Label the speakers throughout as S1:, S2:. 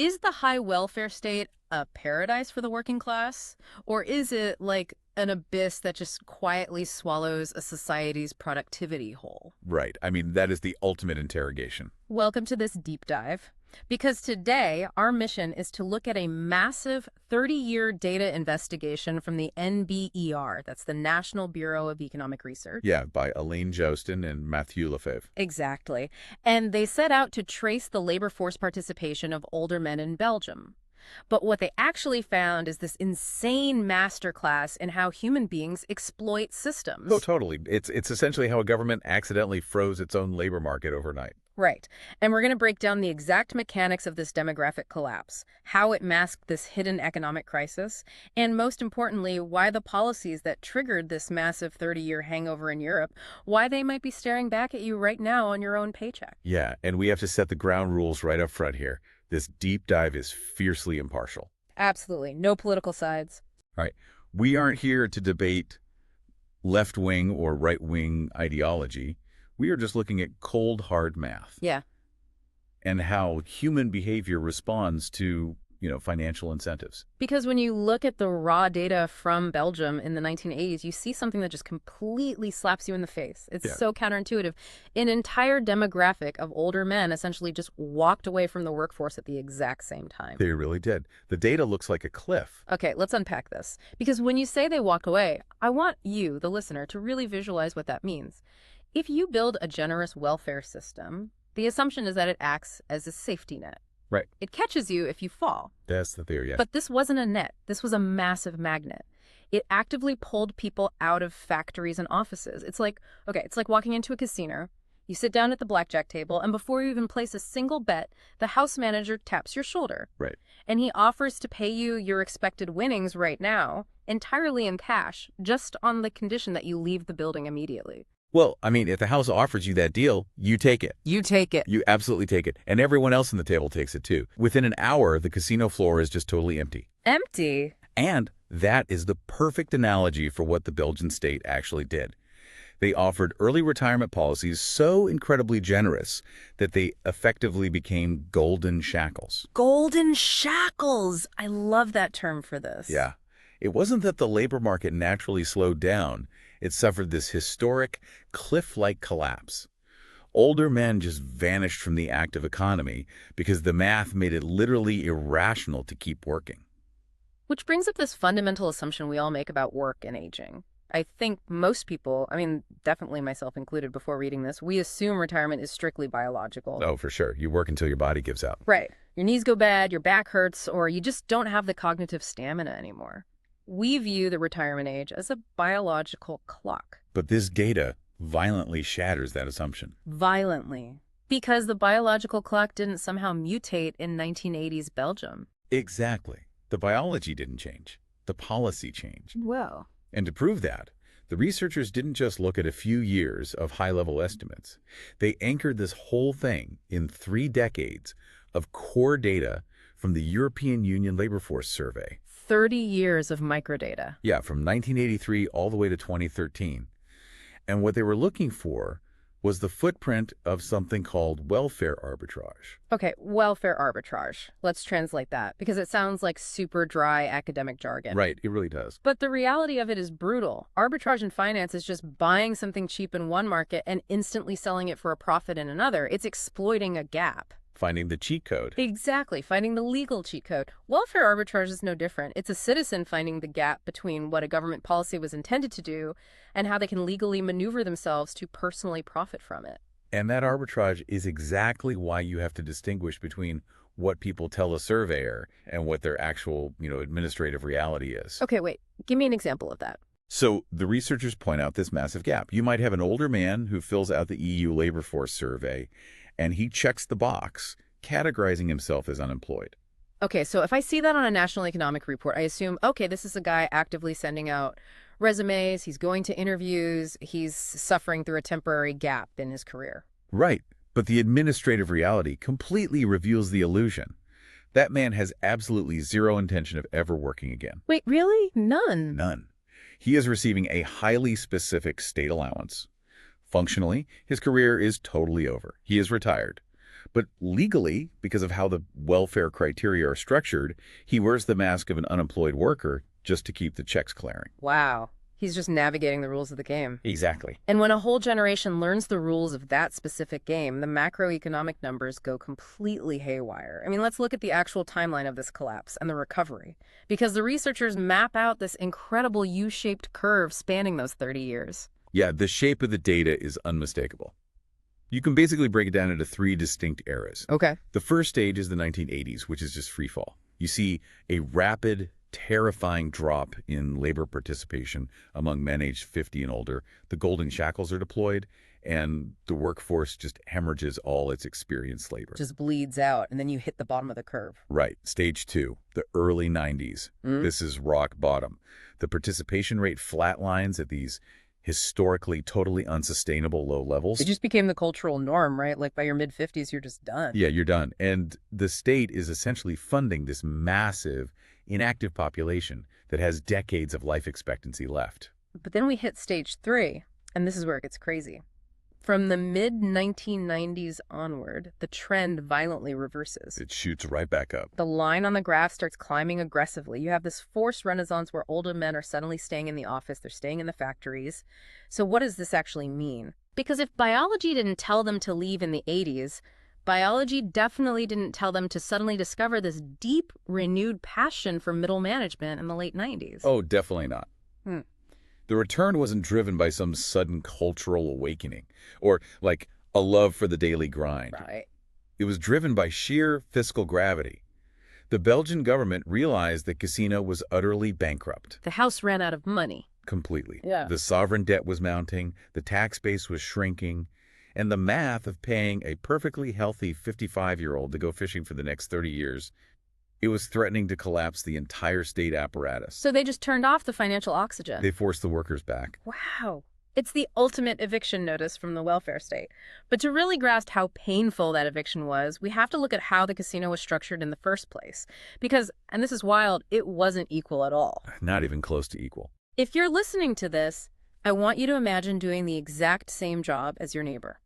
S1: Is the high welfare state a paradise for the working class? Or is it like an abyss that just quietly swallows a society's productivity whole?
S2: Right. I mean, that is the ultimate interrogation.
S1: Welcome to this deep dive. Because today, our mission is to look at a massive 30-year data investigation from the NBER, that's the National Bureau of Economic Research.
S2: Yeah, by Alain, Jousten and Mathieu, Lefebvre.
S1: Exactly. And they set out to trace the labor force participation of older men in Belgium. But what they actually found is this insane masterclass in how human beings exploit systems.
S2: Oh, totally. It's essentially how a government accidentally froze its own labor market overnight.
S1: Right. And we're going to break down the exact mechanics of this demographic collapse, how it masked this hidden economic crisis, and most importantly, why the policies that triggered this massive 30-year hangover in Europe, why they might be staring back at you right now on your own paycheck.
S2: Yeah, and we have to set the ground rules right up front here. This deep dive is fiercely impartial.
S1: Absolutely. No political sides.
S2: All right. We aren't here to debate left-wing or right-wing ideology. We are just looking at cold, hard math.
S1: Yeah.
S2: And how human behavior responds to, financial incentives.
S1: Because when you look at the raw data from Belgium in the 1980s, you see something that just completely slaps you in the face. It's so counterintuitive. An entire demographic of older men essentially just walked away from the workforce at the exact same time.
S2: They really did. The data looks like a cliff.
S1: Okay, let's unpack this. Because when you say they walked away, I want you, the listener, to really visualize what that means. If you build a generous welfare system, the assumption is that it acts as a safety net.
S2: Right.
S1: It catches you if you fall.
S2: That's the theory, yeah.
S1: But this wasn't a net. This was a massive magnet. It actively pulled people out of factories and offices. It's like walking into a casino. You sit down at the blackjack table, and before you even place a single bet, the house manager taps your shoulder.
S2: Right.
S1: And he offers to pay you your expected winnings right now, entirely in cash, just on the condition that you leave the building immediately.
S2: Well, I mean, if the house offers you that deal, you take it.
S1: You take it.
S2: You absolutely take it. And everyone else in the table takes it too. Within an hour, the casino floor is just totally empty.
S1: Empty?
S2: And that is the perfect analogy for what the Belgian state actually did. They offered early retirement policies so incredibly generous that they effectively became golden shackles.
S1: Golden shackles! I love that term for this.
S2: Yeah. It wasn't that the labor market naturally slowed down. It suffered this historic, cliff-like collapse. Older men just vanished from the active economy because the math made it literally irrational to keep working.
S1: Which brings up this fundamental assumption we all make about work and aging. I think most people, definitely myself included before reading this, we assume retirement is strictly biological.
S2: Oh, for sure. You work until your body gives out.
S1: Right. Your knees go bad, your back hurts, or you just don't have the cognitive stamina anymore. We view the retirement age as a biological clock.
S2: But this data violently shatters that assumption.
S1: Violently. Because the biological clock didn't somehow mutate in 1980s Belgium.
S2: Exactly. The biology didn't change. The policy changed.
S1: Well.
S2: And to prove that, the researchers didn't just look at a few years of high-level estimates. They anchored this whole thing in 3 decades of core data from the European Union Labor Force Survey.
S1: 30 years of microdata.
S2: Yeah, from 1983 all the way to 2013. And what they were looking for was the footprint of something called welfare arbitrage.
S1: Okay, welfare arbitrage. Let's translate that, because it sounds like super dry academic jargon.
S2: Right, it really does.
S1: But the reality of it is brutal. Arbitrage in finance is just buying something cheap in one market and instantly selling it for a profit in another. It's exploiting a gap.
S2: Finding the cheat code.
S1: Exactly, finding the legal cheat code. Welfare arbitrage is no different. It's a citizen finding the gap between what a government policy was intended to do and how they can legally maneuver themselves to personally profit from it.
S2: And that arbitrage is exactly why you have to distinguish between what people tell a surveyor and what their actual, administrative reality is.
S1: Okay, wait. Give me an example of that.
S2: So the researchers point out this massive gap. You might have an older man who fills out the EU labor force survey, and he checks the box, categorizing himself as unemployed.
S1: Okay, so if I see that on a national economic report, I assume, okay, this is a guy actively sending out resumes, he's going to interviews, he's suffering through a temporary gap in his career.
S2: Right, but the administrative reality completely reveals the illusion. That man has absolutely zero intention of ever working again.
S1: Wait, really? None?
S2: None. He is receiving a highly specific state allowance. Functionally, his career is totally over. He is retired. But legally, because of how the welfare criteria are structured, he wears the mask of an unemployed worker just to keep the checks clearing.
S1: Wow. He's just navigating the rules of the game.
S2: Exactly.
S1: And when a whole generation learns the rules of that specific game, the macroeconomic numbers go completely haywire. I mean, let's look at the actual timeline of this collapse and the recovery, because the researchers map out this incredible U-shaped curve spanning those 30 years.
S2: Yeah, the shape of the data is unmistakable. You can basically break it down into 3 distinct eras.
S1: Okay.
S2: The first stage is the 1980s, which is just free fall. You see a rapid, terrifying drop in labor participation among men aged 50 and older. The golden shackles are deployed, and the workforce just hemorrhages all its experienced labor.
S1: Just bleeds out, and then you hit the bottom of the curve.
S2: Right. Stage 2, the early 90s. This is rock bottom. The participation rate flatlines at these historically totally unsustainable low levels.
S1: It just became the cultural norm, right? Like by your mid-50s, you're just done.
S2: Yeah, you're done. And the state is essentially funding this massive, inactive population that has decades of life expectancy left.
S1: But then we hit stage 3, and this is where it gets crazy. From the mid-1990s onward, the trend violently reverses.
S2: It shoots right back up.
S1: The line on the graph starts climbing aggressively. You have this forced renaissance where older men are suddenly staying in the office, they're staying in the factories. So what does this actually mean? Because if biology didn't tell them to leave in the 80s, biology definitely didn't tell them to suddenly discover this deep, renewed passion for middle management in the late 90s.
S2: Oh, definitely not. The return wasn't driven by some sudden cultural awakening or like a love for the daily grind.
S1: Right.
S2: It was driven by sheer fiscal gravity. The Belgian government realized that casino was utterly bankrupt.
S1: The house ran out of money.
S2: Completely.
S1: Yeah.
S2: The sovereign debt was mounting, the tax base was shrinking, and the math of paying a perfectly healthy 55-year-old to go fishing for the next 30 years, it was threatening to collapse the entire state apparatus.
S1: So they just turned off the financial oxygen.
S2: They forced the workers back.
S1: Wow. It's the ultimate eviction notice from the welfare state. But to really grasp how painful that eviction was, we have to look at how the casino was structured in the first place. Because, and this is wild, it wasn't equal at all.
S2: Not even close to equal.
S1: If you're listening to this, I want you to imagine doing the exact same job as your neighbor.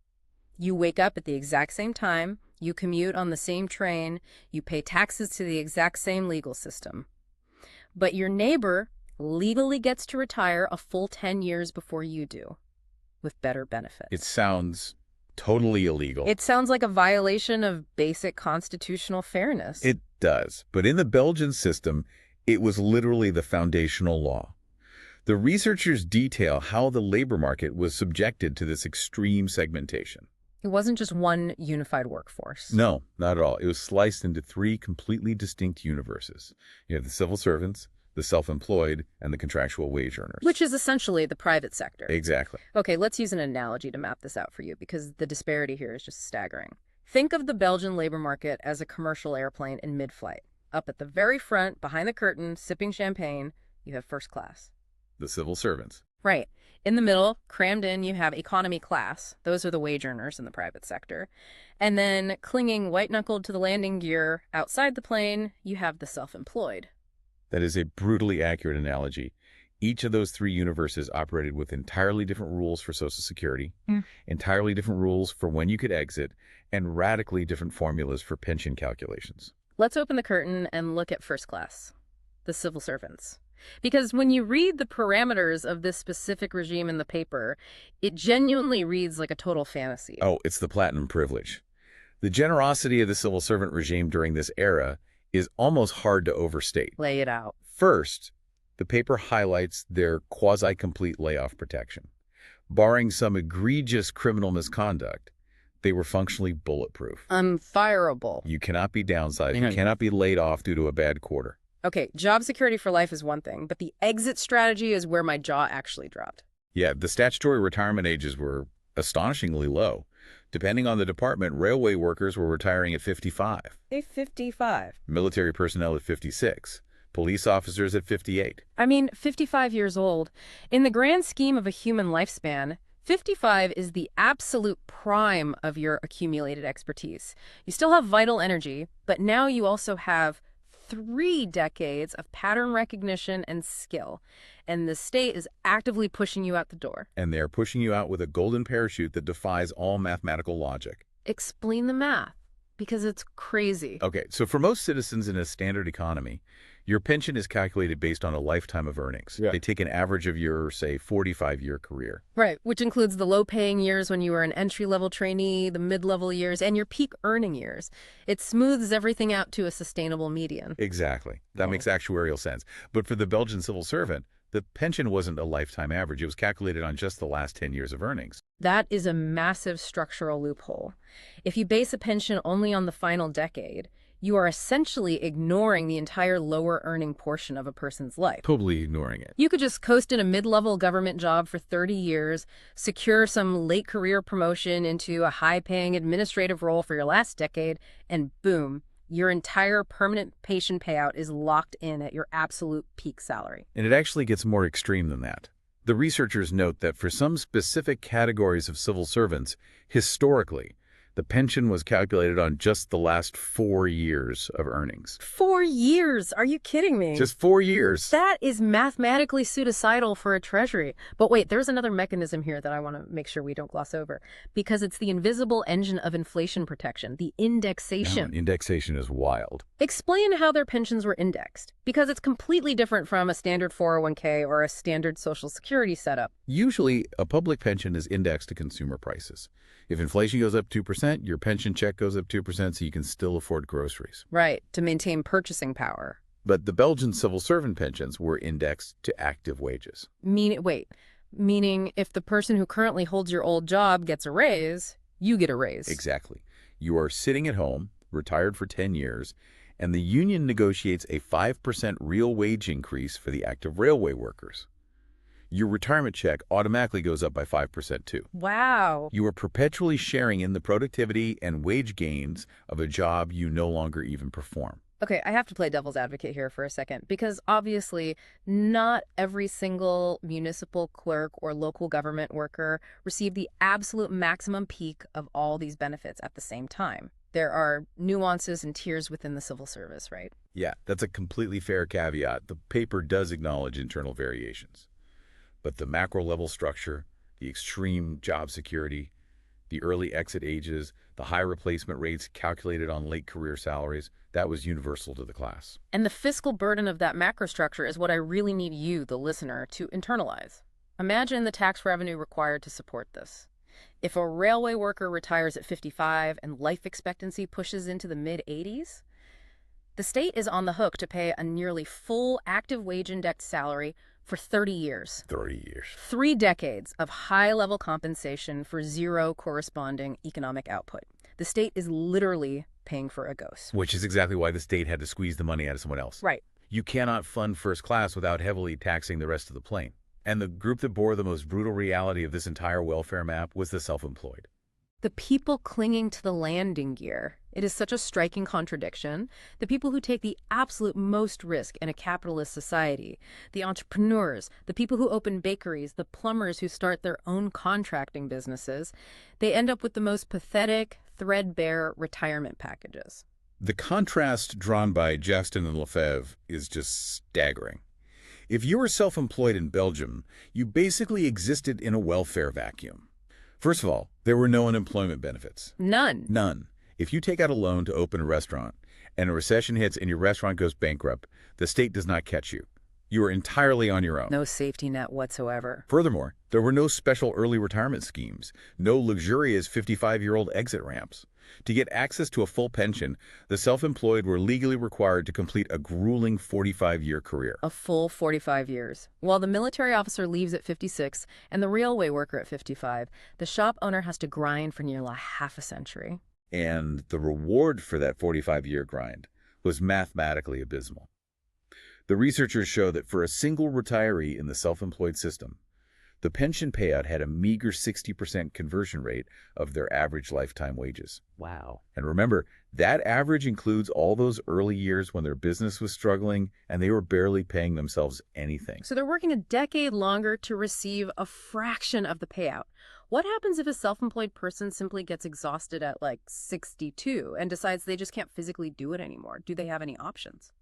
S1: You wake up at the exact same time, you commute on the same train, you pay taxes to the exact same legal system. But your neighbor legally gets to retire a full 10 years before you do, with better benefits.
S2: It sounds totally illegal.
S1: It sounds like a violation of basic constitutional fairness.
S2: It does. But in the Belgian system, it was literally the foundational law. The researchers detail how the labor market was subjected to this extreme segmentation.
S1: It wasn't just one unified workforce.
S2: No, not at all. It was sliced into 3 completely distinct universes. You have the civil servants, the self-employed, and the contractual wage earners.
S1: Which is essentially the private sector.
S2: Exactly.
S1: Okay, let's use an analogy to map this out for you because the disparity here is just staggering. Think of the Belgian labor market as a commercial airplane in mid-flight. Up at the very front, behind the curtain, sipping champagne, you have first class.
S2: The civil servants.
S1: Right. In the middle, crammed in, you have economy class. Those are the wage earners in the private sector. And then clinging white-knuckled to the landing gear outside the plane, you have the self-employed.
S2: That is a brutally accurate analogy. Each of those 3 universes operated with entirely different rules for Social Security, entirely different rules for when you could exit, and radically different formulas for pension calculations.
S1: Let's open the curtain and look at first class, the civil servants. Because when you read the parameters of this specific regime in the paper, it genuinely reads like a total fantasy.
S2: Oh, it's the platinum privilege. The generosity of the civil servant regime during this era is almost hard to overstate.
S1: Lay it out.
S2: First, the paper highlights their quasi-complete layoff protection. Barring some egregious criminal misconduct, they were functionally bulletproof.
S1: Unfireable.
S2: You cannot be downsized. You cannot be laid off due to a bad quarter.
S1: Okay, job security for life is one thing, but the exit strategy is where my jaw actually dropped.
S2: Yeah, the statutory retirement ages were astonishingly low. Depending on the department, railway workers were retiring at 55.
S1: 55.
S2: Military personnel at 56. Police officers at 58.
S1: I mean, 55 years old. In the grand scheme of a human lifespan, 55 is the absolute prime of your accumulated expertise. You still have vital energy, but now you also have 3 decades of pattern recognition and skill, and the state is actively pushing you out the door.
S2: And they're pushing you out with a golden parachute that defies all mathematical logic.
S1: Explain the math. Because it's crazy.
S2: Okay, so for most citizens in a standard economy, your pension is calculated based on a lifetime of earnings.
S3: Yeah.
S2: They take an average of your, say, 45-year career.
S1: Right, which includes the low-paying years when you were an entry-level trainee, the mid-level years, and your peak earning years. It smooths everything out to a sustainable median.
S2: Exactly. That
S1: Oh.
S2: makes actuarial sense. But for the Belgian civil servant, the pension wasn't a lifetime average. It was calculated on just the last 10 years of earnings.
S1: That is a massive structural loophole. If you base a pension only on the final decade, you are essentially ignoring the entire lower earning portion of a person's life.
S2: Totally ignoring it.
S1: You could just coast in a mid-level government job for 30 years, secure some late career promotion into a high-paying administrative role for your last decade, and boom, your entire permanent pension payout is locked in at your absolute peak salary.
S2: And it actually gets more extreme than that. The researchers note that for some specific categories of civil servants, historically, the pension was calculated on just the last 4 years of earnings.
S1: 4 years? Are you kidding me?
S2: Just 4 years.
S1: That is mathematically suicidal for a treasury. But wait, there's another mechanism here that I want to make sure we don't gloss over, because it's the invisible engine of inflation protection, the indexation.
S2: Now, indexation is wild.
S1: Explain how their pensions were indexed, because it's completely different from a standard 401k or a standard Social Security setup.
S2: Usually, a public pension is indexed to consumer prices. If inflation goes up 2%, your pension check goes up 2% so you can still afford groceries.
S1: Right, to maintain purchasing power.
S2: But the Belgian civil servant pensions were indexed to active wages.
S1: Meaning if the person who currently holds your old job gets a raise, you get a raise.
S2: Exactly. You are sitting at home, retired for 10 years, and the union negotiates a 5% real wage increase for the active railway workers. Your retirement check automatically goes up by 5% too.
S1: Wow.
S2: You are perpetually sharing in the productivity and wage gains of a job you no longer even perform.
S1: Okay, I have to play devil's advocate here for a second, because obviously not every single municipal clerk or local government worker received the absolute maximum peak of all these benefits at the same time. There are nuances and tiers within the civil service, right?
S2: Yeah, that's a completely fair caveat. The paper does acknowledge internal variations. But the macro-level structure, the extreme job security, the early exit ages, the high replacement rates calculated on late career salaries, that was universal to the class.
S1: And the fiscal burden of that macro structure is what I really need you, the listener, to internalize. Imagine the tax revenue required to support this. If a railway worker retires at 55 and life expectancy pushes into the mid-80s, the state is on the hook to pay a nearly full active wage indexed salary for 30 years.
S2: 30 years.
S1: 3 decades of high-level compensation for zero corresponding economic output. The state is literally paying for a ghost.
S2: Which is exactly why the state had to squeeze the money out of someone else.
S1: Right.
S2: You cannot fund first class without heavily taxing the rest of the plane. And the group that bore the most brutal reality of this entire welfare map was the self-employed.
S1: The people clinging to the landing gear. It is such a striking contradiction. The people who take the absolute most risk in a capitalist society, the entrepreneurs, the people who open bakeries, the plumbers who start their own contracting businesses, they end up with the most pathetic, threadbare retirement packages.
S2: The contrast drawn by Jousten and Lefebvre is just staggering. If you were self-employed in Belgium, you basically existed in a welfare vacuum. First of all, there were no unemployment benefits.
S1: None.
S2: None. If you take out a loan to open a restaurant and a recession hits and your restaurant goes bankrupt, the state does not catch you. You are entirely on your own.
S1: No safety net whatsoever.
S2: Furthermore, there were no special early retirement schemes, no luxurious 55-year-old exit ramps. To get access to a full pension, the self-employed were legally required to complete a grueling 45-year career.
S1: A full 45 years. While the military officer leaves at 56 and the railway worker at 55, the shop owner has to grind for nearly half a century.
S2: And the reward for that 45-year grind was mathematically abysmal. The researchers show that for a single retiree in the self-employed system, the pension payout had a meager 60% conversion rate of their average lifetime wages.
S3: Wow.
S2: And remember, that average includes all those early years when their business was struggling and they were barely paying themselves anything.
S1: So they're working a decade longer to receive a fraction of the payout. What happens if a self-employed person simply gets exhausted at like 62 and decides they just can't physically do it anymore? Do they have any options?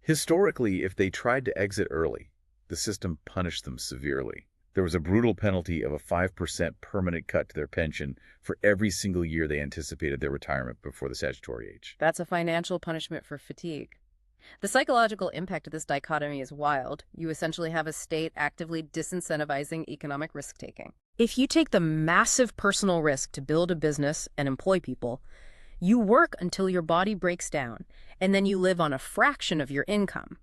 S2: Historically, if they tried to exit early, the system punished them severely. There was a brutal penalty of a 5% permanent cut to their pension for every single year they anticipated their retirement before the statutory age.
S1: That's a financial punishment for fatigue. The psychological impact of this dichotomy is wild. You essentially have a state actively disincentivizing economic risk-taking. If you take the massive personal risk to build a business and employ people, you work until your body breaks down, and then you live on a fraction of your income.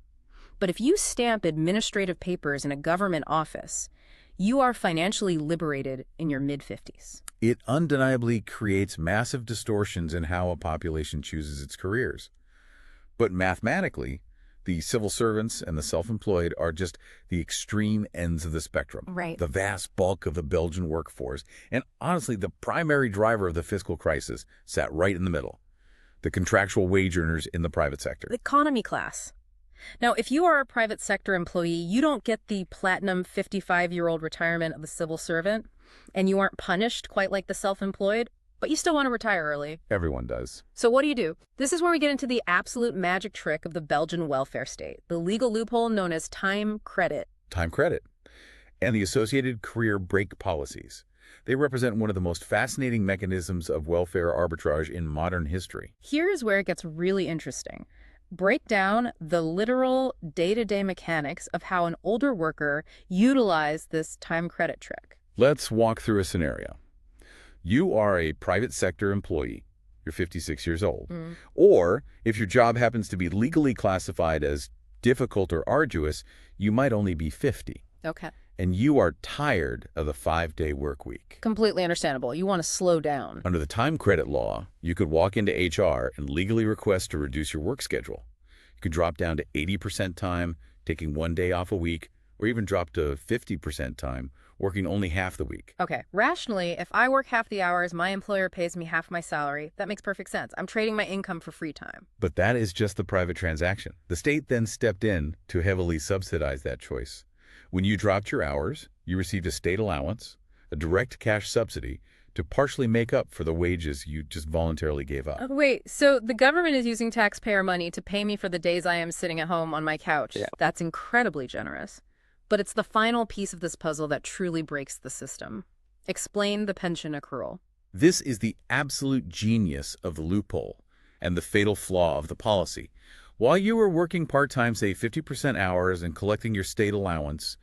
S1: But if you stamp administrative papers in a government office, you are financially liberated in your mid-50s.
S2: It undeniably creates massive distortions in how a population chooses its careers. But mathematically, the civil servants and the self-employed are just the extreme ends of the spectrum.
S1: Right.
S2: The vast bulk of the Belgian workforce, and honestly, the primary driver of the fiscal crisis sat right in the middle. The contractual wage earners in the private sector.
S1: The economy class. Now, if you are a private sector employee, you don't get the platinum 55-year-old retirement of the civil servant, and you aren't punished quite like the self-employed, but you still want to retire early.
S2: Everyone does.
S1: So what do? This is where we get into the absolute magic trick of the Belgian welfare state, the legal loophole known as time credit.
S2: Time credit. And the associated career break policies. They represent one of the most fascinating mechanisms of welfare arbitrage in modern history.
S1: Here's where it gets really interesting. Break down the literal day-to-day mechanics of how an older worker utilized this time credit trick.
S2: Let's walk through a scenario. You are a private sector employee. You're 56 years old. Or if your job happens to be legally classified as difficult or arduous, you might only be 50.
S1: Okay.
S2: And you are tired of the 5-day work week.
S1: Completely understandable. You want to slow down.
S2: Under the time credit law, you could walk into HR and legally request to reduce your work schedule. You could drop down to 80% time, taking 1 day off a week, or even drop to 50% time, working only half the week.
S1: Okay. Rationally, if I work half the hours, my employer pays me half my salary. That makes perfect sense. I'm trading my income for free time.
S2: But that is just the private transaction. The state then stepped in to heavily subsidize that choice. When you dropped your hours, you received a state allowance, a direct cash subsidy, to partially make up for the wages you just voluntarily gave up.
S1: Wait, so the government is using taxpayer money to pay me for the days I am sitting at home on my couch.
S2: Yeah.
S1: That's incredibly generous. But it's the final piece of this puzzle that truly breaks the system. Explain the pension accrual.
S2: This is the absolute genius of the loophole and the fatal flaw of the policy. While you were working part-time, say 50% hours, and collecting your state allowance,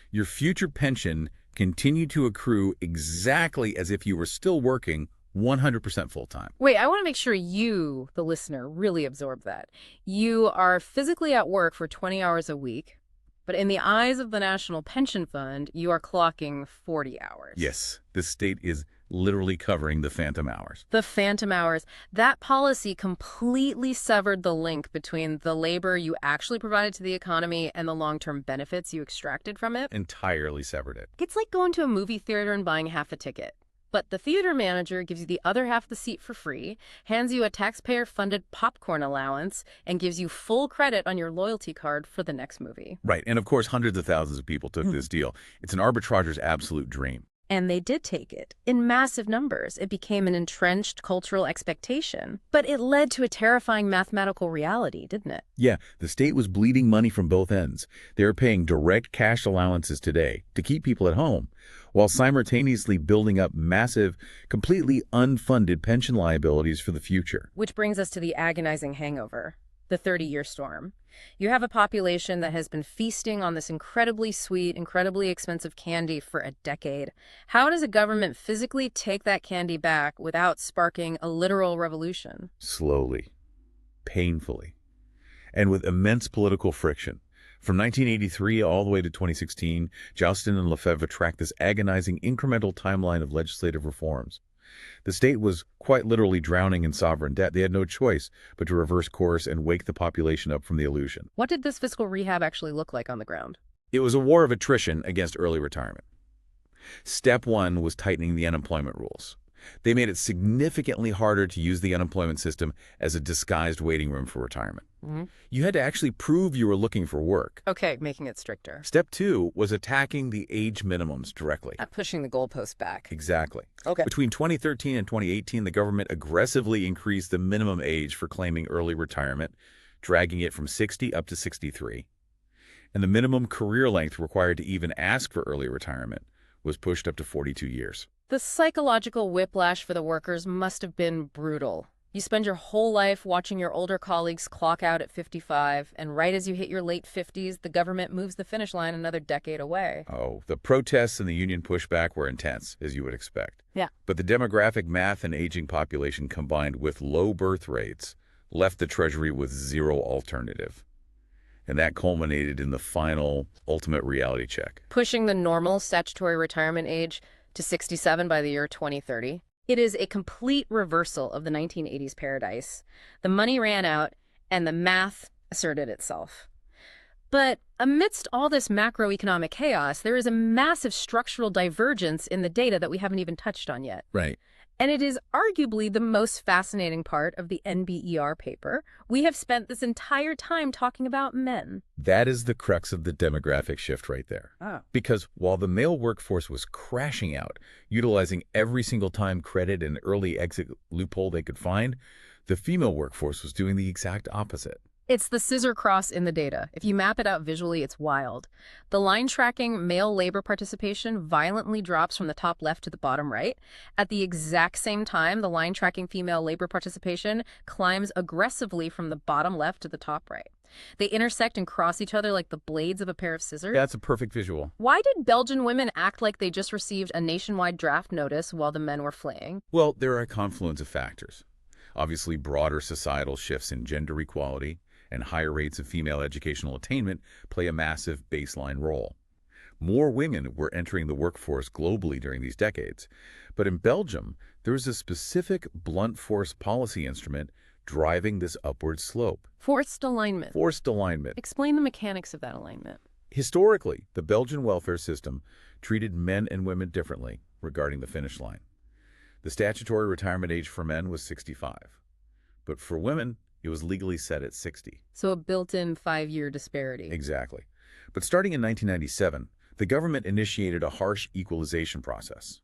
S2: your future pension continued to accrue exactly as if you were still working 100% full-time.
S1: Wait, I want to make sure you, the listener, really absorb that. You are physically at work for 20 hours a week, but in the eyes of the National Pension Fund, you are clocking 40 hours.
S2: Yes, the state is literally covering the phantom hours.
S1: The phantom hours. That policy completely severed the link between the labor you actually provided to the economy and the long-term benefits you extracted from it.
S2: Entirely severed it.
S1: It's like going to a movie theater and buying half a ticket. But the theater manager gives you the other half of the seat for free, hands you a taxpayer-funded popcorn allowance, and gives you full credit on your loyalty card for the next movie.
S2: Right, and of course hundreds of thousands of people took this deal. It's an arbitrager's absolute dream.
S1: And they did take it, in massive numbers. It became an entrenched cultural expectation. But it led to a terrifying mathematical reality, didn't it?
S2: Yeah, the state was bleeding money from both ends. They are paying direct cash allowances today to keep people at home, while simultaneously building up massive, completely unfunded pension liabilities for the future.
S1: Which brings us to the agonizing hangover, the 30-year storm. You have a population that has been feasting on this incredibly sweet, incredibly expensive candy for a decade. How does a government physically take that candy back without sparking a literal revolution?
S2: Slowly, painfully, and with immense political friction. From 1983 all the way to 2016, Jousten and Lefebvre tracked this agonizing incremental timeline of legislative reforms. The state was quite literally drowning in sovereign debt. They had no choice but to reverse course and wake the population up from the illusion.
S1: What did this fiscal rehab actually look like on the ground?
S2: It was a war of attrition against early retirement. Step one was tightening the unemployment rules. They made it significantly harder to use the unemployment system as a disguised waiting room for retirement. You had to actually prove you were looking for work.
S1: Okay, making it stricter.
S2: Step two was attacking the age minimums directly.
S1: Pushing the goalpost back.
S2: Exactly.
S1: Okay.
S2: Between 2013 and 2018, the government aggressively increased the minimum age for claiming early retirement, dragging it from 60 up to 63. And the minimum career length required to even ask for early retirement was pushed up to 42 years.
S1: The psychological whiplash for the workers must have been brutal. You spend your whole life watching your older colleagues clock out at 55, and right as you hit your late 50s, the government moves the finish line another decade away.
S2: Oh, the protests and the union pushback were intense, as you would expect.
S1: Yeah.
S2: But the demographic math and aging population combined with low birth rates left the Treasury with zero alternative. And that culminated in the final, ultimate reality check.
S1: Pushing the normal statutory retirement age to 67 by the year 2030. It is a complete reversal of the 1980s paradise. The money ran out, and the math asserted itself. But amidst all this macroeconomic chaos, there is a massive structural divergence in the data that we haven't even touched on yet.
S2: Right.
S1: And it is arguably the most fascinating part of the NBER paper. We have spent this entire time talking about men.
S2: That is the crux of the demographic shift right there.
S1: Oh.
S2: Because while the male workforce was crashing out, utilizing every single time credit and early exit loophole they could find, the female workforce was doing the exact opposite.
S1: It's the scissor cross in the data. If you map it out visually, it's wild. The line tracking male labor participation violently drops from the top left to the bottom right. At the exact same time, the line tracking female labor participation climbs aggressively from the bottom left to the top right. They intersect and cross each other like the blades of a pair of scissors.
S2: That's a perfect visual.
S1: Why did Belgian women act like they just received a nationwide draft notice while the men were fleeing?
S2: Well, there are a confluence of factors. Obviously, broader societal shifts in gender equality and higher rates of female educational attainment play a massive baseline role. More women were entering the workforce globally during these decades. But in Belgium, there is a specific blunt force policy instrument driving this upward slope.
S1: Forced alignment.
S2: Forced alignment.
S1: Explain the mechanics of that alignment.
S2: Historically, the Belgian welfare system treated men and women differently regarding the finish line. The statutory retirement age for men was 65. But for women, it was legally set at 60.
S1: So a built-in 5-year disparity.
S2: Exactly. But starting in 1997, the government initiated a harsh equalization process.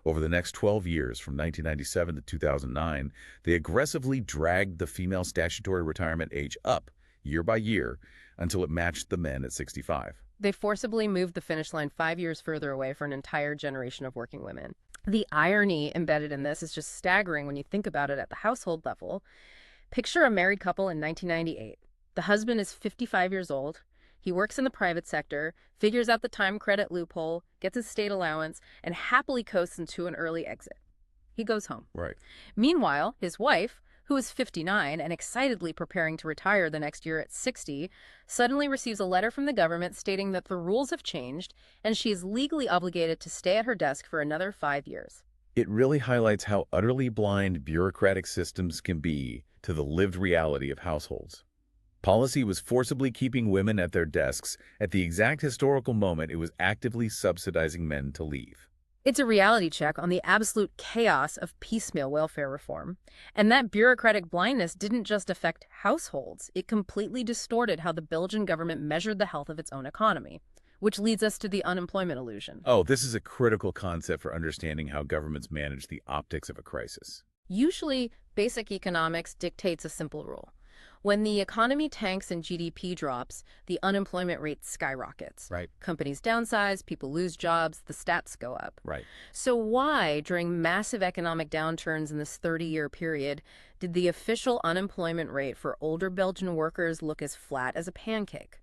S2: Over the next 12 years, from 1997 to 2009, they aggressively dragged the female statutory retirement age up year by year until it matched the men at 65.
S1: They forcibly moved the finish line 5 years further away for an entire generation of working women. The irony embedded in this is just staggering when you think about it at the household level. Picture a married couple in 1998. The husband is 55 years old. He works in the private sector, figures out the time credit loophole, gets his state allowance, and happily coasts into an early exit. He goes home.
S2: Right.
S1: Meanwhile, his wife, who is 59 and excitedly preparing to retire the next year at 60, suddenly receives a letter from the government stating that the rules have changed and she is legally obligated to stay at her desk for another 5 years.
S2: It really highlights how utterly blind bureaucratic systems can be to the lived reality of households. Policy was forcibly keeping women at their desks at the exact historical moment it was actively subsidizing men to leave.
S1: It's a reality check on the absolute chaos of piecemeal welfare reform. And that bureaucratic blindness didn't just affect households. It completely distorted how the Belgian government measured the health of its own economy, which leads us to the unemployment illusion.
S2: Oh, this is a critical concept for understanding how governments manage the optics of a crisis.
S1: Usually, basic economics dictates a simple rule. When the economy tanks and GDP drops, the unemployment rate skyrockets.
S2: Right.
S1: Companies downsize, people lose jobs, the stats go up.
S2: Right.
S1: So why, during massive economic downturns in this 30-year period, did the official unemployment rate for older Belgian workers look as flat as a pancake?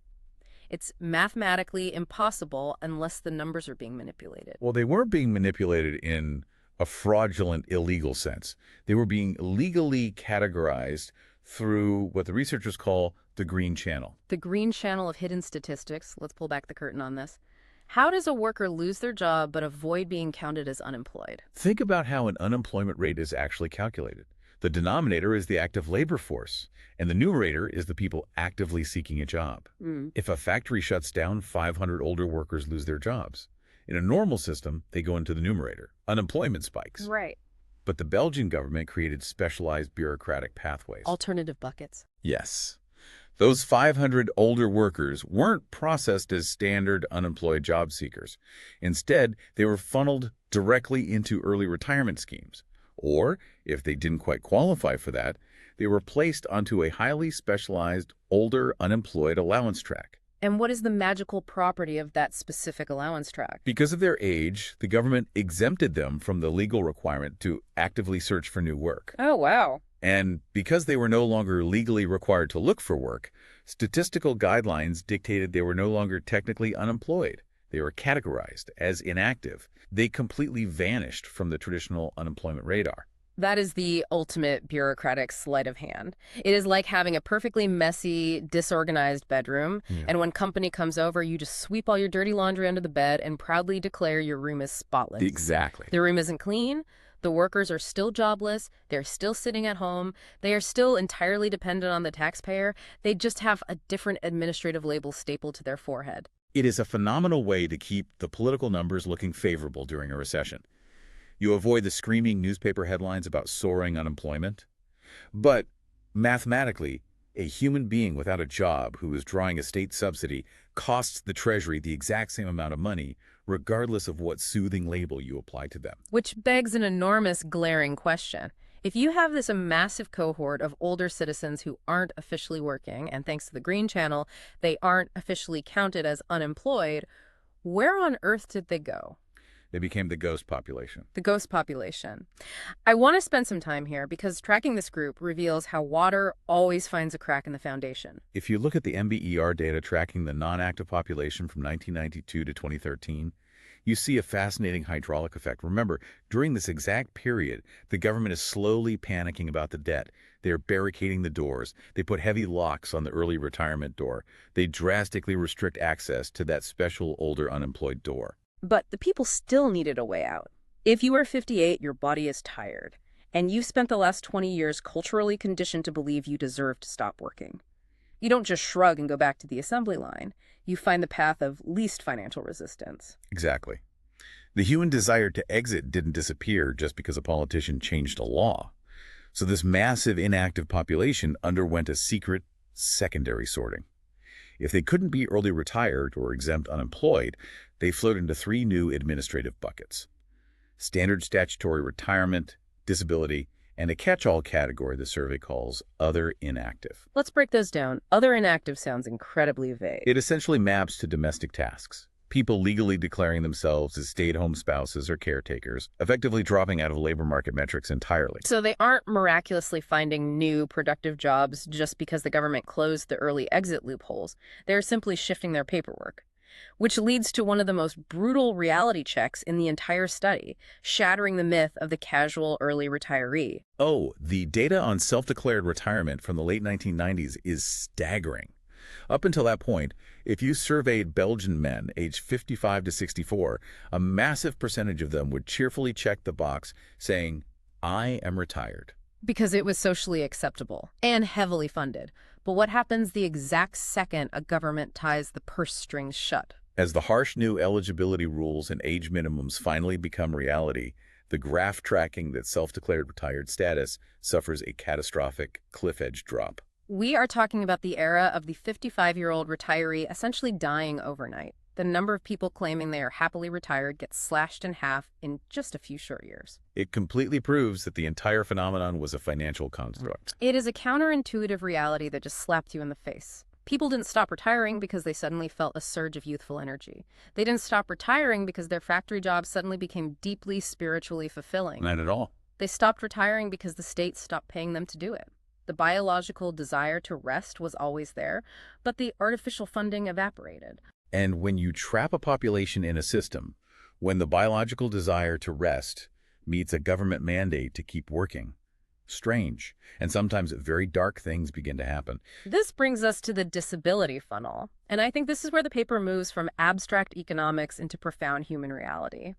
S1: It's mathematically impossible unless the numbers are being manipulated.
S2: Well, they weren't being manipulated in a fraudulent, illegal sense. They were being legally categorized through what the researchers call the green channel.
S1: The green channel of hidden statistics. Let's pull back the curtain on this. How does a worker lose their job but avoid being counted as unemployed?
S2: Think about how an unemployment rate is actually calculated. The denominator is the active labor force, and the numerator is the people actively seeking a job. If a factory shuts down, 500 older workers lose their jobs. In a normal system, they go into the numerator. Unemployment spikes.
S1: Right.
S2: But the Belgian government created specialized bureaucratic pathways.
S1: Alternative buckets.
S2: Yes. Those 500 older workers weren't processed as standard unemployed job seekers. Instead, they were funneled directly into early retirement schemes. Or, if they didn't quite qualify for that, they were placed onto a highly specialized older unemployed allowance track.
S1: And what is the magical property of that specific allowance track?
S2: Because of their age, the government exempted them from the legal requirement to actively search for new work.
S1: Oh, wow.
S2: And because they were no longer legally required to look for work, statistical guidelines dictated they were no longer technically unemployed. They were categorized as inactive. They completely vanished from the traditional unemployment radar.
S1: That is the ultimate bureaucratic sleight of hand. It is like having a perfectly messy, disorganized bedroom,
S2: Yeah.
S1: and when company comes over, you just sweep all your dirty laundry under the bed and proudly declare your room is spotless.
S2: Exactly.
S1: The room isn't clean, the workers are still jobless, they're still sitting at home, they are still entirely dependent on the taxpayer, they just have a different administrative label stapled to their forehead.
S2: It is a phenomenal way to keep the political numbers looking favorable during a recession. You avoid the screaming newspaper headlines about soaring unemployment. But mathematically, a human being without a job who is drawing a state subsidy costs the Treasury the exact same amount of money, regardless of what soothing label you apply to them.
S1: Which begs an enormous, glaring question. If you have this massive cohort of older citizens who aren't officially working, and thanks to the Green Channel, they aren't officially counted as unemployed, where on earth did they go?
S2: They became the ghost population.
S1: The ghost population. I want to spend some time here because tracking this group reveals how water always finds a crack in the foundation.
S2: If you look at the MBER data tracking the non-active population from 1992 to 2013, you see a fascinating hydraulic effect. Remember, during this exact period, the government is slowly panicking about the debt. They're barricading the doors. They put heavy locks on the early retirement door. They drastically restrict access to that special older unemployed door.
S1: But the people still needed a way out. If you are 58, your body is tired, and you've spent the last 20 years culturally conditioned to believe you deserve to stop working. You don't just shrug and go back to the assembly line. You find the path of least financial resistance.
S2: Exactly. The human desire to exit didn't disappear just because a politician changed a law. So this massive inactive population underwent a secret secondary sorting. If they couldn't be early retired or exempt unemployed, they flowed into three new administrative buckets: standard statutory retirement, disability, and a catch-all category the survey calls other inactive.
S1: Let's break those down. Other inactive sounds incredibly vague.
S2: It essentially maps to domestic tasks. People legally declaring themselves as stay-at-home spouses or caretakers, effectively dropping out of labor market metrics entirely.
S1: So they aren't miraculously finding new productive jobs just because the government closed the early exit loopholes. They're simply shifting their paperwork. Which leads to one of the most brutal reality checks in the entire study, shattering the myth of the casual early retiree.
S2: Oh, the data on self-declared retirement from the late 1990s is staggering. Up until that point, if you surveyed Belgian men aged 55 to 64, a massive percentage of them would cheerfully check the box saying, "I am retired."
S1: Because it was socially acceptable and heavily funded. But what happens the exact second a government ties the purse strings shut?
S2: As the harsh new eligibility rules and age minimums finally become reality, the graph tracking that self-declared retired status suffers a catastrophic cliff-edge drop.
S1: We are talking about the era of the 55-year-old retiree essentially dying overnight. The number of people claiming they are happily retired gets slashed in half in just a few short years.
S2: It completely proves that the entire phenomenon was a financial construct.
S1: It is a counterintuitive reality that just slapped you in the face. People didn't stop retiring because they suddenly felt a surge of youthful energy. They didn't stop retiring because their factory jobs suddenly became deeply spiritually fulfilling.
S2: Not at all.
S1: They stopped retiring because the state stopped paying them to do it. The biological desire to rest was always there, but the artificial funding evaporated.
S2: And when you trap a population in a system, when the biological desire to rest meets a government mandate to keep working, strange and sometimes very dark things begin to happen.
S1: This brings us to the disability funnel, and I think this is where the paper moves from abstract economics into profound human reality.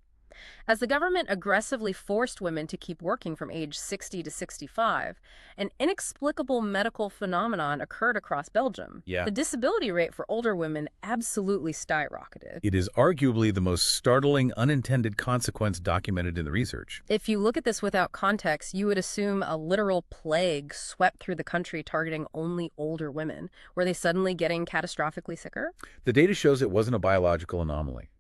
S1: As the government aggressively forced women to keep working from age 60 to 65, an inexplicable medical phenomenon occurred across Belgium.
S2: Yeah.
S1: The disability rate for older women absolutely skyrocketed.
S2: It is arguably the most startling unintended consequence documented in the research.
S1: If you look at this without context, you would assume a literal plague swept through the country targeting only older women. Were they suddenly getting catastrophically sicker?
S2: The data shows it wasn't a biological anomaly.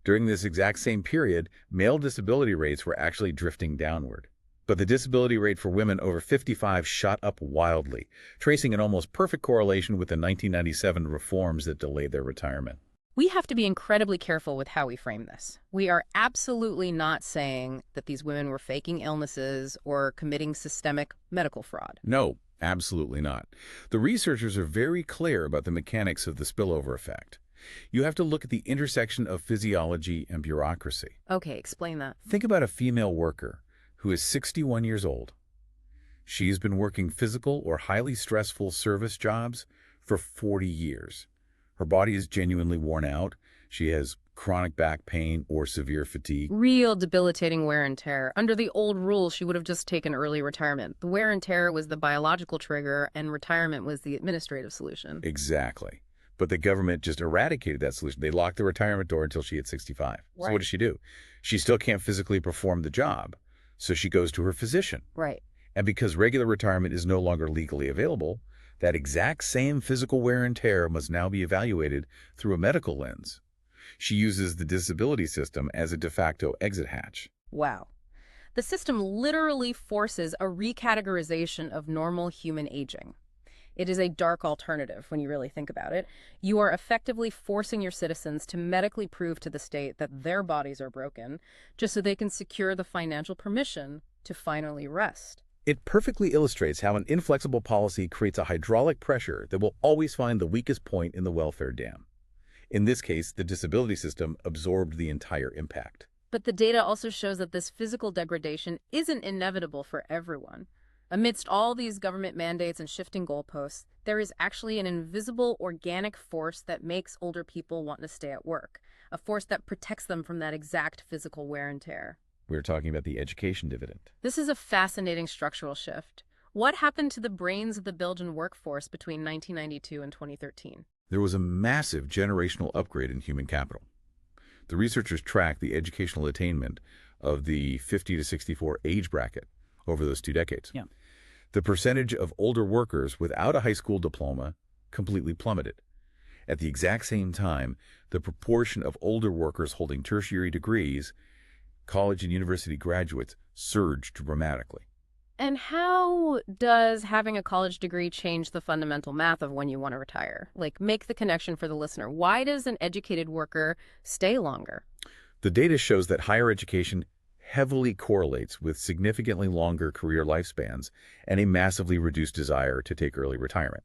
S2: During this exact same period, male disability rates were actually drifting downward. But the disability rate for women over 55 shot up wildly, tracing an almost perfect correlation with the 1997 reforms that delayed their retirement.
S1: We have to be incredibly careful with how we frame this. We are absolutely not saying that these women were faking illnesses or committing systemic medical fraud.
S2: No, absolutely not. The researchers are very clear about the mechanics of the spillover effect. You have to look at the intersection of physiology and bureaucracy.
S1: Okay, explain that.
S2: Think about a female worker who is 61 years old. She's been working physical or highly stressful service jobs for 40 years. Her body is genuinely worn out. She has chronic back pain or severe fatigue.
S1: Real debilitating wear and tear. Under the old rules, she would have just taken early retirement. The wear and tear was the biological trigger, and retirement was the administrative solution.
S2: Exactly. But the government just eradicated that solution. They locked the retirement door until she hit 65.
S1: Right.
S2: So what does she do? She still can't physically perform the job, so she goes to her physician.
S1: Right.
S2: And because regular retirement is no longer legally available, that exact same physical wear and tear must now be evaluated through a medical lens. She uses the disability system as a de facto exit hatch.
S1: Wow. The system literally forces a recategorization of normal human aging. It is a dark alternative when you really think about it. You are effectively forcing your citizens to medically prove to the state that their bodies are broken, just so they can secure the financial permission to finally rest.
S2: It perfectly illustrates how an inflexible policy creates a hydraulic pressure that will always find the weakest point in the welfare dam. In this case, the disability system absorbed the entire impact.
S1: But the data also shows that this physical degradation isn't inevitable for everyone. Amidst all these government mandates and shifting goalposts, there is actually an invisible organic force that makes older people want to stay at work, a force that protects them from that exact physical wear and tear.
S2: We're talking about the education dividend.
S1: This is a fascinating structural shift. What happened to the brains of the Belgian workforce between 1992 and 2013?
S2: There was a massive generational upgrade in human capital. The researchers tracked the educational attainment of the 50 to 64 age bracket over those 2 decades.
S3: Yeah.
S2: The percentage of older workers without a high school diploma completely plummeted. At the exact same time, the proportion of older workers holding tertiary degrees, college and university graduates, surged dramatically.
S1: And how does having a college degree change the fundamental math of when you want to retire? Like, make the connection for the listener. Why does an educated worker stay longer?
S2: The data shows that higher education heavily correlates with significantly longer career lifespans and a massively reduced desire to take early retirement.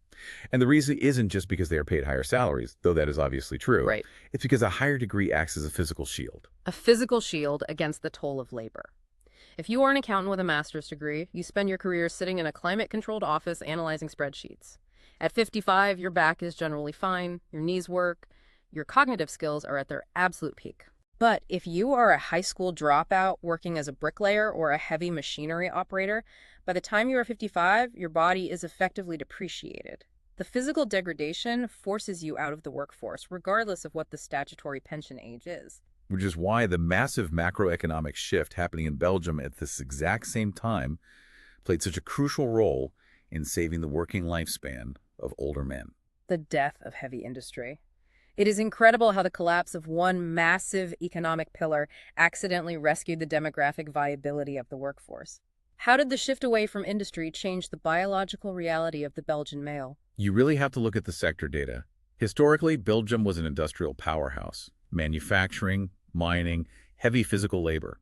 S2: And the reason isn't just because they are paid higher salaries, though that is obviously true.
S1: Right.
S2: It's because a higher degree acts as a physical shield.
S1: A physical shield against the toll of labor. If you are an accountant with a master's degree, you spend your career sitting in a climate-controlled office analyzing spreadsheets. At 55, your back is generally fine, your knees work, your cognitive skills are at their absolute peak. But if you are a high school dropout working as a bricklayer or a heavy machinery operator, by the time you are 55, your body is effectively depreciated. The physical degradation forces you out of the workforce, regardless of what the statutory pension age is.
S2: Which is why the massive macroeconomic shift happening in Belgium at this exact same time played such a crucial role in saving the working lifespan of older men.
S1: The death of heavy industry. It is incredible how the collapse of one massive economic pillar accidentally rescued the demographic viability of the workforce. How did the shift away from industry change the biological reality of the Belgian male?
S2: You really have to look at the sector data. Historically, Belgium was an industrial powerhouse. Manufacturing, mining, heavy physical labor.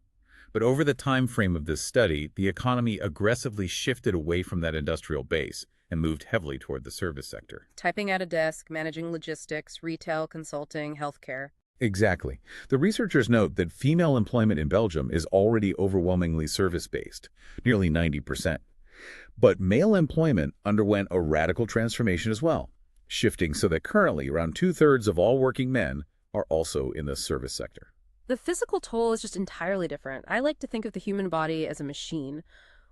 S2: But over the time frame of this study, the economy aggressively shifted away from that industrial base and moved heavily toward the service sector.
S1: Typing at a desk, managing logistics, retail, consulting, healthcare.
S2: Exactly. The researchers note that female employment in Belgium is already overwhelmingly service-based, nearly 90%. But male employment underwent a radical transformation as well, shifting so that currently around 2/3 of all working men are also in the service sector.
S1: The physical toll is just entirely different. I like to think of the human body as a machine.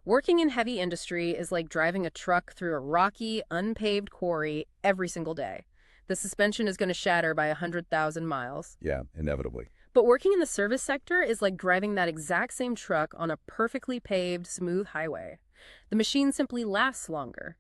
S1: Working in heavy industry is like driving a truck through a rocky, unpaved quarry every single day. The suspension is going to shatter by 100,000 miles.
S2: Yeah, inevitably.
S1: But working in the service sector is like driving that exact same truck on a perfectly paved, smooth highway. The machine simply lasts longer.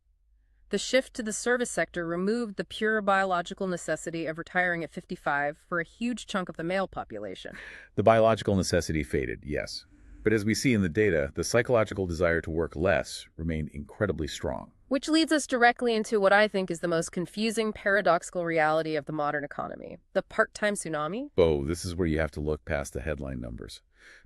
S1: The shift to the service sector removed the pure biological necessity of retiring at 55 for a huge chunk of the male population.
S2: The biological necessity faded, yes. But as we see in the data, the psychological desire to work less remained incredibly strong.
S1: Which leads us directly into what I think is the most confusing, paradoxical reality of the modern economy, the part-time tsunami.
S2: Oh, this is where you have to look past the headline numbers,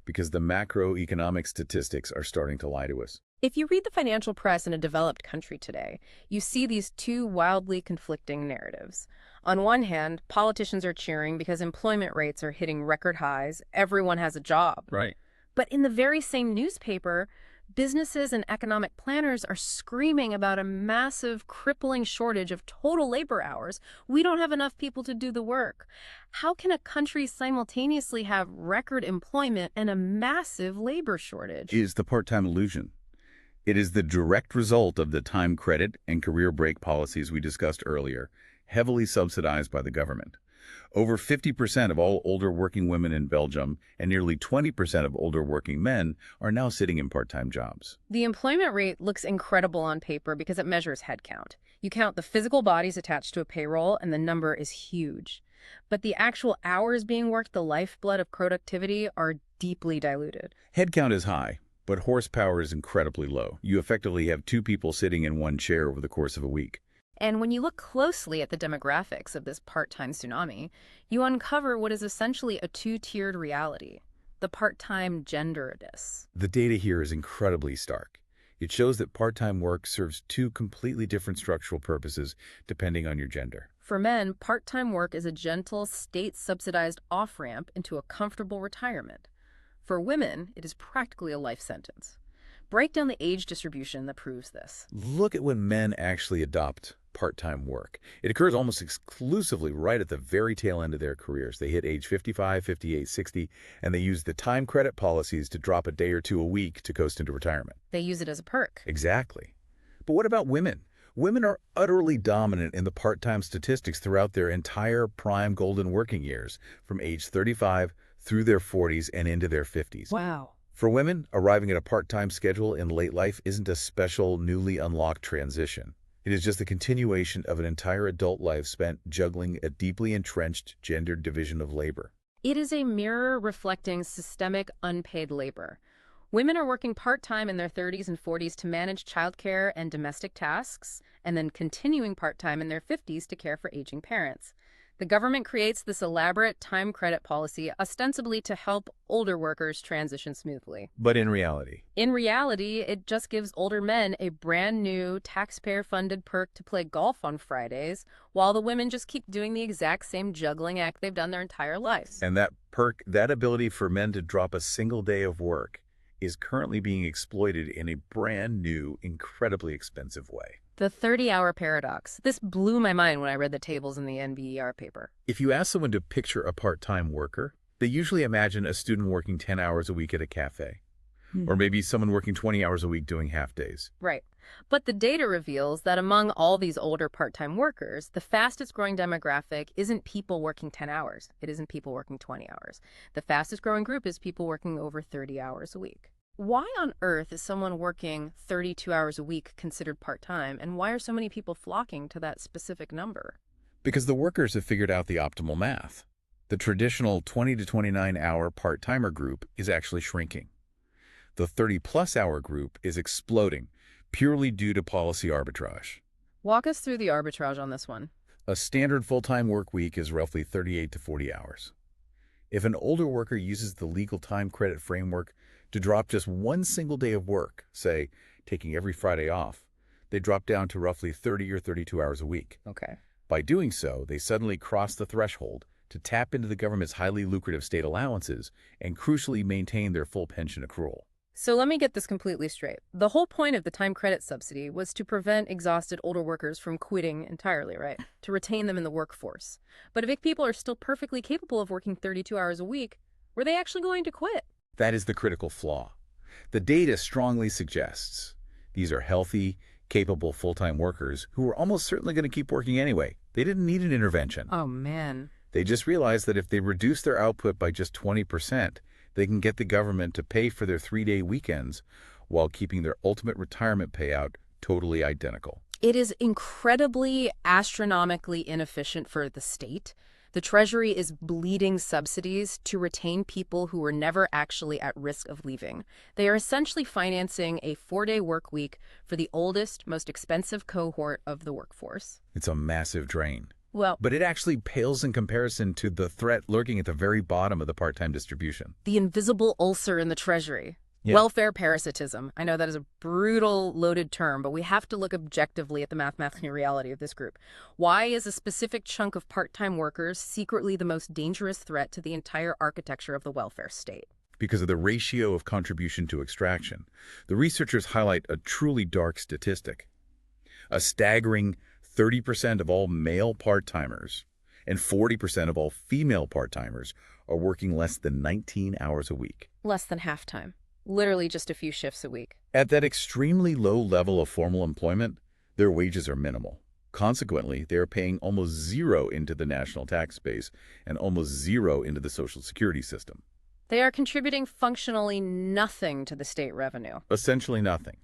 S2: because the macroeconomic statistics are starting to lie to us.
S1: If you read the financial press in a developed country today, you see these two wildly conflicting narratives. On one hand, politicians are cheering because employment rates are hitting record highs, everyone has a job.
S2: Right.
S1: But in the very same newspaper, businesses and economic planners are screaming about a massive, crippling shortage of total labor hours. We don't have enough people to do the work. How can a country simultaneously have record employment and a massive labor shortage?
S2: Is the part-time illusion. It is the direct result of the time credit and career break policies we discussed earlier, heavily subsidized by the government. Over 50% of all older working women in Belgium and nearly 20% of older working men are now sitting in part-time jobs.
S1: The employment rate looks incredible on paper because it measures headcount. You count the physical bodies attached to a payroll, and the number is huge. But the actual hours being worked, the lifeblood of productivity, are deeply diluted.
S2: Headcount is high, but horsepower is incredibly low. You effectively have two people sitting in one chair over the course of a week.
S1: And when you look closely at the demographics of this part-time tsunami, you uncover what is essentially a two-tiered reality, the part-time gender abyss.
S2: The data here is incredibly stark. It shows that part-time work serves two completely different structural purposes depending on your gender.
S1: For men, part-time work is a gentle, state-subsidized off-ramp into a comfortable retirement. For women, it is practically a life sentence. Break down the age distribution that proves this.
S2: Look at when men actually adopt part-time work. It occurs almost exclusively right at the very tail end of their careers. They hit age 55, 58, 60, and they use the time credit policies to drop a day or two a week to coast into retirement.
S1: They use it as a perk.
S2: Exactly. But what about women? Women are utterly dominant in the part-time statistics throughout their entire prime golden working years, from age 35 through their 40s and into their 50s.
S1: Wow.
S2: For women, arriving at a part-time schedule in late life isn't a special, newly unlocked transition. It is just a continuation of an entire adult life spent juggling a deeply entrenched gendered division of labor.
S1: It is a mirror reflecting systemic unpaid labor. Women are working part-time in their 30s and 40s to manage childcare and domestic tasks, and then continuing part-time in their 50s to care for aging parents. The government creates this elaborate time credit policy ostensibly to help older workers transition smoothly.
S2: But in reality,
S1: it just gives older men a brand new taxpayer-funded perk to play golf on Fridays, while the women just keep doing the exact same juggling act they've done their entire lives.
S2: and that perk, that ability for men to drop a single day of work, is currently being exploited in a brand new, incredibly expensive way.
S1: The 30-hour paradox. This blew my mind when I read the tables in the NBER paper.
S2: If you ask someone to picture a part-time worker, they usually imagine a student working 10 hours a week at a cafe, or maybe someone working 20 hours a week doing half days.
S1: Right. But the data reveals that among all these older part-time workers, the fastest growing demographic isn't people working 10 hours. It isn't people working 20 hours. The fastest growing group is people working over 30 hours a week. Why on earth is someone working 32 hours a week considered part-time, and why are so many people flocking to that specific number?
S2: Because the workers have figured out the optimal math. The traditional 20 to 29 hour part-timer group is actually shrinking. The 30-plus hour group is exploding, purely due to policy arbitrage.
S1: Walk us through the arbitrage on this one.
S2: A standard full-time work week is roughly 38 to 40 hours. If an older worker uses the legal time credit framework to drop just one single day of work, say, taking every Friday off, they drop down to roughly 30 or 32 hours a week.
S1: Okay.
S2: By doing so, they suddenly cross the threshold to tap into the government's highly lucrative state allowances and crucially maintain their full pension accrual.
S1: So let me get this completely straight. The whole point of the time credit subsidy was to prevent exhausted older workers from quitting entirely, right? To retain them in the workforce. But if people are still perfectly capable of working 32 hours a week, were they actually going to quit?
S2: That is the critical flaw. The data strongly suggests these are healthy, capable full-time workers who are almost certainly going to keep working anyway. They didn't need an intervention.
S1: Oh, man.
S2: They just realized that if they reduce their output by just 20%, they can get the government to pay for their 3-day weekends while keeping their ultimate retirement payout totally identical.
S1: It is incredibly astronomically inefficient for the state The Treasury is bleeding subsidies to retain people who were never actually at risk of leaving. They are essentially financing a 4-day work week for the oldest, most expensive cohort of the workforce.
S2: It's a massive drain.
S1: Well,
S2: But it actually pales in comparison to the threat lurking at the very bottom of the part-time distribution.
S1: the invisible ulcer in the Treasury.
S2: Yeah.
S1: Welfare parasitism. I know that is a brutal, loaded term, but we have to look objectively at the mathematical reality of this group. Why is a specific chunk of part-time workers secretly the most dangerous threat to the entire architecture of the welfare state?
S2: Because of the ratio of contribution to extraction. The researchers highlight a truly dark statistic. A staggering 30% of all male part-timers and 40% of all female part-timers are working less than 19 hours a week.
S1: Less than half-time. Literally just a few shifts a week.
S2: At that extremely low level of formal employment, their wages are minimal. Consequently, they are paying almost zero into the national tax base and almost zero into the Social Security system.
S1: They are contributing functionally nothing to the state revenue.
S2: Essentially nothing.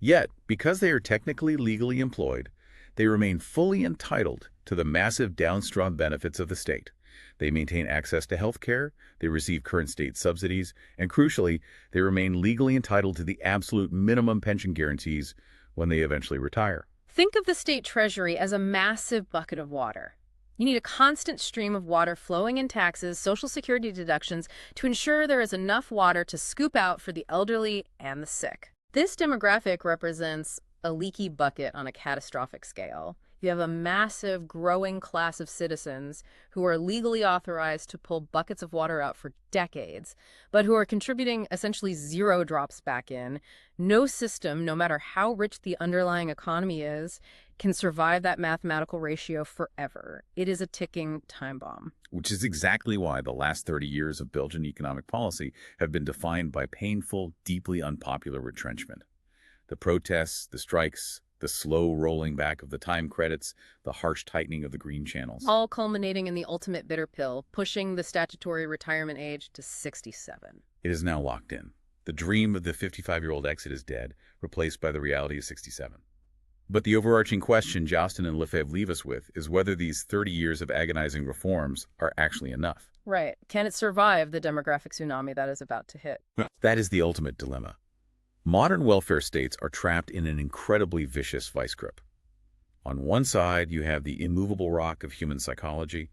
S2: Yet, because they are technically legally employed, they remain fully entitled to the massive downstream benefits of the state. They maintain access to health care, they receive current state subsidies, and crucially, they remain legally entitled to the absolute minimum pension guarantees when they eventually retire.
S1: Think of the state treasury as a massive bucket of water. You need a constant stream of water flowing in taxes, Social Security deductions to ensure there is enough water to scoop out for the elderly and the sick. This demographic represents a leaky bucket on a catastrophic scale. You have a massive, growing class of citizens who are legally authorized to pull buckets of water out for decades, but who are contributing essentially zero drops back in. No system, no matter how rich the underlying economy is, can survive that mathematical ratio forever. It is a ticking time bomb.
S2: Which is exactly why the last 30 years of Belgian economic policy have been defined by painful, deeply unpopular retrenchment. The protests, the strikes, the slow rolling back of the time credits, the harsh tightening of the green channels.
S1: All culminating in the ultimate bitter pill, pushing the statutory retirement age to 67.
S2: It is now locked in. The dream of the 55-year-old exit is dead, replaced by the reality of 67. But the overarching question Jousten and Lefebvre leave us with is whether these 30 years of agonizing reforms are actually enough.
S1: Right. Can it survive the demographic tsunami that is about to hit?
S2: That is the ultimate dilemma. Modern welfare states are trapped in an incredibly vicious vice grip. On one side, you have the immovable rock of human psychology,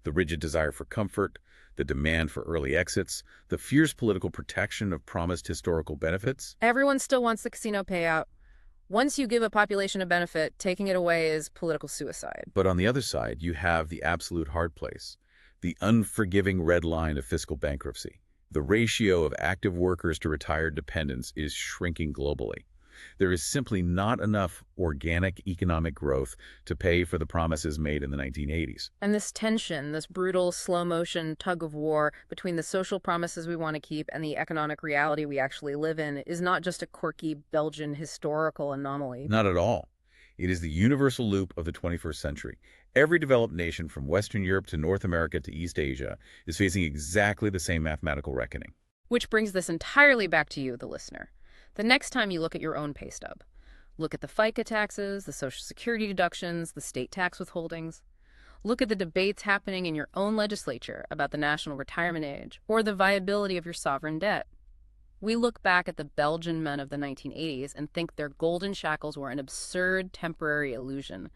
S2: the rigid desire for comfort, the demand for early exits, the fierce political protection of promised historical benefits.
S1: Everyone still wants the casino payout. Once you give a population a benefit, taking it away is political suicide.
S2: But on the other side, you have the absolute hard place, the unforgiving red line of fiscal bankruptcy. The ratio of active workers to retired dependents is shrinking globally. There is simply not enough organic economic growth to pay for the promises made in the 1980s.
S1: And this tension, this brutal, slow-motion tug of war between the social promises we want to keep and the economic reality we actually live in is not just a quirky Belgian historical anomaly.
S2: Not at all. It is the universal loop of the 21st century. Every developed nation from Western Europe to North America to East Asia is facing exactly the same mathematical reckoning.
S1: Which brings this entirely back to you, the listener. The next time you look at your own pay stub, look at the FICA taxes, the Social Security deductions, the state tax withholdings. Look at the debates happening in your own legislature about the national retirement age or the viability of your sovereign debt. We look back at the Belgian men of the 1980s and think their golden shackles were an absurd temporary illusion.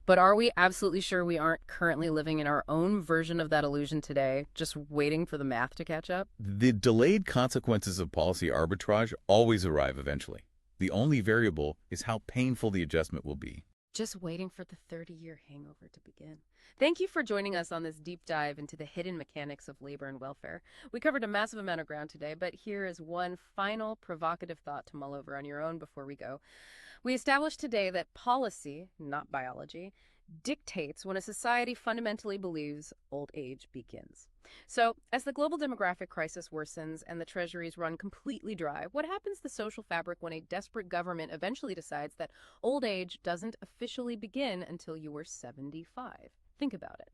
S1: But are we absolutely sure we aren't currently living in our own version of that illusion today, just waiting for the math to catch up?
S2: The delayed consequences of policy arbitrage always arrive eventually. The only variable is how painful the adjustment will be.
S1: Just waiting for the 30-year hangover to begin. Thank you for joining us on this deep dive into the hidden mechanics of labor and welfare. We covered a massive amount of ground today, but here is one final provocative thought to mull over on your own before we go. We established today that policy, not biology, dictates when a society fundamentally believes old age begins. So, as the global demographic crisis worsens and the treasuries run completely dry, what happens to the social fabric when a desperate government eventually decides that old age doesn't officially begin until you are 75? Think about it.